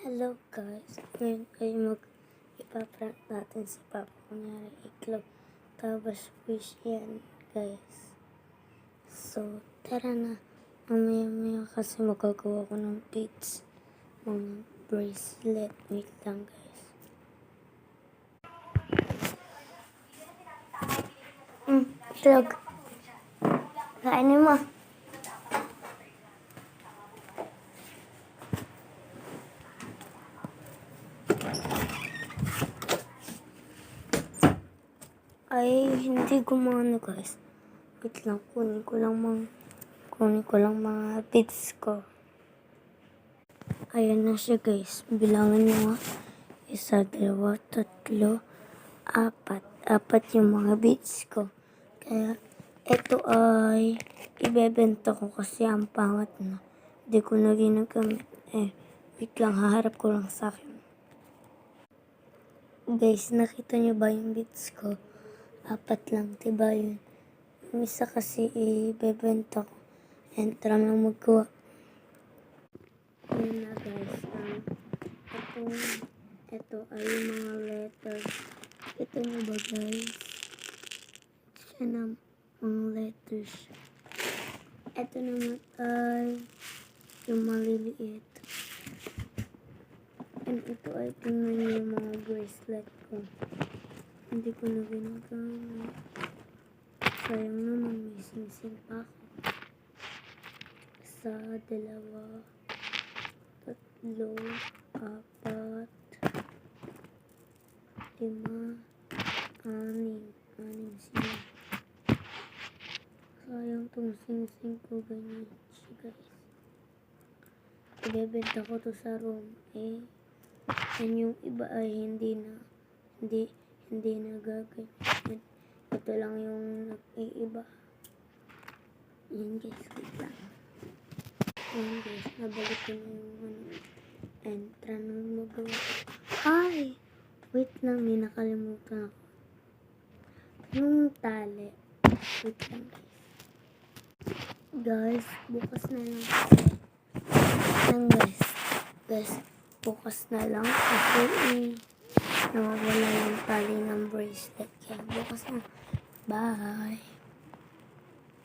Hello guys, ngayon ay ipaprank natin si Papa. Kunyari iklog, tapos wish yan guys. So tara na, mamaya kasi magagawa ko ng beads, mga bracelet. Wait lang guys. Iklog, kainin mo. Ay, hindi gumana guys. Wait lang, kunin ko lang mga beads ko. Ayan na siya guys. Bilangin nyo nga. 1, 2, 3, 4. 4 yung mga beads ko. Kaya, ito ay ibebenta ko kasi ang pangat na. Hindi ko na ginagamit. Wait lang, haharap ko lang sa akin. Guys, nakita nyo ba yung beads ko? 4 lang, diba yun? Yung isa kasi ibebenta ko. And tara na maggawa. Yun na guys. Ito ay yung mga letters. Ito nyo ba guys? Siya na mga letters. Ito naman ay yung maliliit. And ito ay tingnan nyo yung mga bracelet ko. Hindi ko na ginagamit. Sayang naman, may sing-sing pa ako. 1, 2, 3, 4, 5, 6 sila. Sayang tong sing-sing ko, ganyan siya guys. Ibebenta ko to sa room. And yung iba ay hindi na gaganyan. Ito lang yung nag-iiba. Yan guys, wait lang. Yan guys, nabalik ko na yung and try na magawa. Ay! Wait lang, may nakalimutan ako. Yung tali. Wait lang guys. Guys, bukas na lang kasi. Guys, bukas na lang kasi nawawala yung tali ng bracelet. Kaya bukas na. Bye!